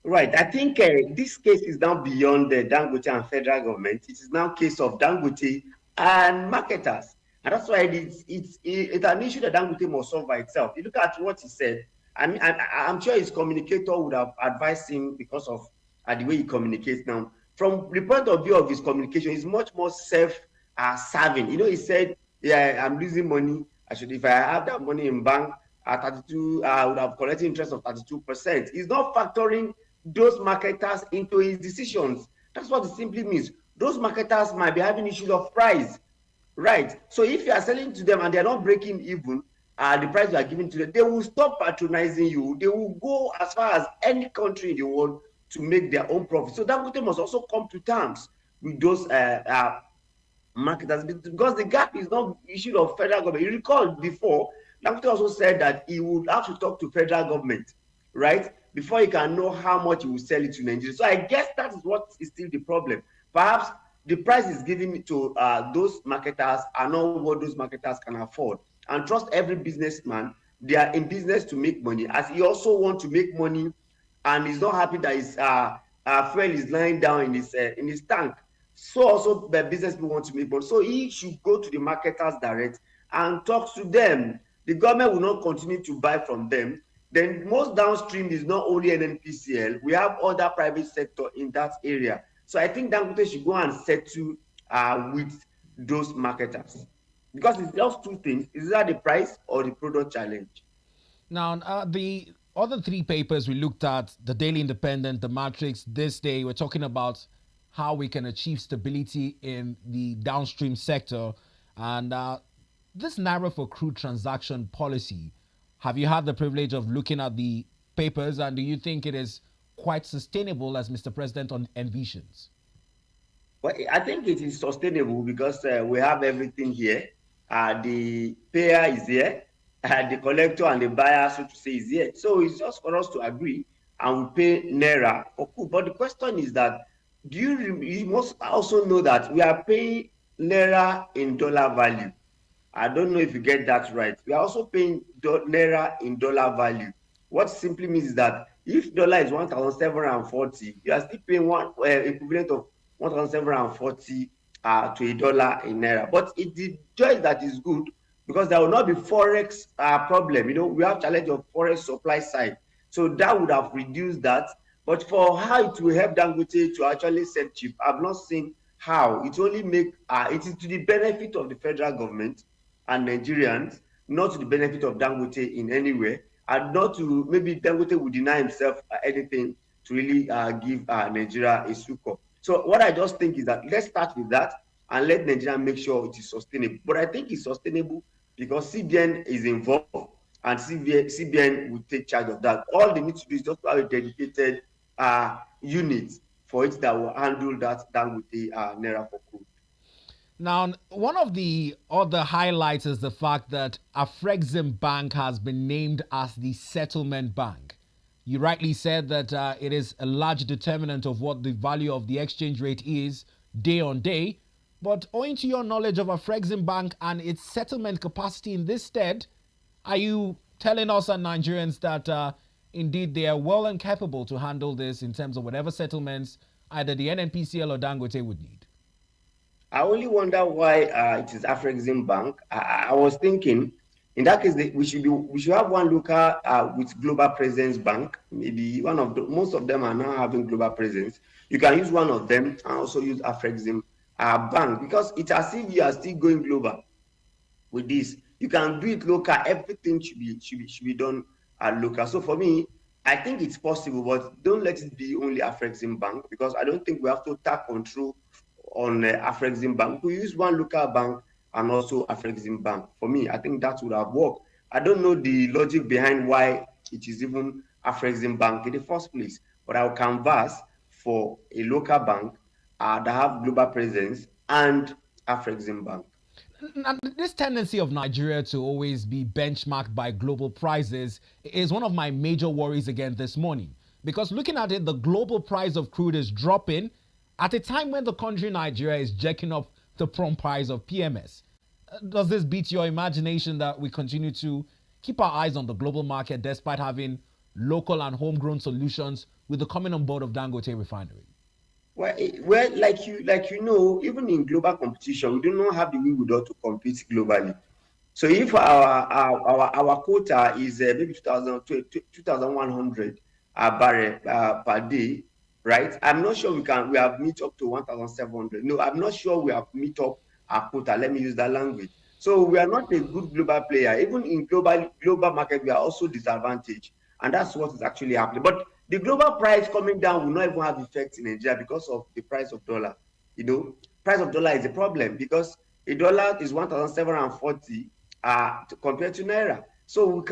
Right. I think this case is now beyond the Dangote and federal government. It is now case of Dangote and marketers. And that's why it's an issue that Dangote must solve by itself. You look at what he said. I mean, I'm sure his communicator would have advised him because of the way he communicates now. From the point of view of his communication, he's much more self-serving. He said, "Yeah, I'm losing money. If I have that money in bank, 32, I would have collected interest of 32%." He's not factoring those marketers into his decisions. That's what it simply means. Those marketers might be having issues of price, right? So if you are selling to them and they're not breaking even the price you are giving to them, they will stop patronizing you. They will go as far as any country in the world to make their own profit. So Dangote must also come to terms with those marketers, because the gap is not issue of federal government. You recall before, Dangote also said that he would have to talk to federal government, right, before he can know how much he will sell it to Nigeria. So I guess that is what is still the problem. Perhaps the price is given to those marketers are not what those marketers can afford. And trust every businessman, they are in business to make money. As he also wants to make money, and he's not happy that his fuel is lying down in his tank. So also the business people want to make money. So he should go to the marketers direct and talk to them. The government will not continue to buy from them. Then most downstream is not only NNPCL. We have other private sector in that area. So I think Dangote should go and settle with those marketers, because it's just two things: is that the price or the product challenge? Now, the other three papers we looked at, the Daily Independent, the Matrix, this day, we're talking about how we can achieve stability in the downstream sector. And this narrow for crude transaction policy, have you had the privilege of looking at the papers, and do you think it is quite sustainable as Mr. President envisions? Well, I think it is sustainable because we have everything here. The payer is here, the collector and the buyer, so to say, is here. So it's just for us to agree and we pay naira for crude. But the question is that you must also know that we are paying naira in dollar value. I don't know if you get that right. We are also paying naira in dollar value. What simply means is that if dollar is 1,740, you are still paying one equivalent of 1,740 to a dollar in naira. But it the choice that is good, because there will not be forex problem. We have challenge of forex supply side, so that would have reduced that. But for how it will help Dangote to actually sell cheap, I've not seen how. It only make it is to the benefit of the federal government and Nigerians, not to the benefit of Dangote in any way, and not to, maybe Dangote would deny himself anything to really give Nigeria a succor. So what I just think is that let's start with that and let Nigeria make sure it is sustainable. But I think it's sustainable because CBN is involved, and CBN will take charge of that. All they need to do is just have a dedicated unit for it that will handle that Dangote naira for crude. Now, one of the other highlights is the fact that Afrexim Bank has been named as the settlement bank. You rightly said that it is a large determinant of what the value of the exchange rate is day on day. But owing to your knowledge of Afrexim Bank and its settlement capacity in this stead, are you telling us and Nigerians that indeed they are well and capable to handle this in terms of whatever settlements either the NNPCL or Dangote would need? I only wonder why it is Afrexim Bank. I was thinking, in that case, we should have one local with global presence bank. Maybe most of them are now having global presence. You can use one of them and also use Afrexim Bank, because it's as if you are still going global with this. You can do it local. Everything should be done local. So for me, I think it's possible, but don't let it be only Afrexim Bank, because I don't think we have total control on Afrexim Bank. We use one local bank and also Afrexim Bank. For me, I think that would have worked. I don't know the logic behind why it is even Afrexim Bank in the first place, but I will canvass for a local bank that have global presence and Afrexim Bank. And this tendency of Nigeria to always be benchmarked by global prices is one of my major worries again this morning. Because looking at it, the global price of crude is dropping at a time when the country Nigeria is jacking up the prompt price of PMS. Does this beat your imagination that we continue to keep our eyes on the global market despite having local and homegrown solutions with the coming on board of Dangote refinery? Well, like you know, even in global competition, we do not have the wherewithal to compete globally. So if our quota is maybe 2,100 barrel per day, right? I'm not sure we have meet up to 1,700. No, I'm not sure we have meet up our quota. Let me use that language. So we are not a good global player. Even in global market, we are also disadvantaged, and that's what is actually happening. But the global price coming down will not even have effect in Nigeria because of the price of dollar. You know, price of dollar is a problem because a dollar is 1,740 compared to naira. So we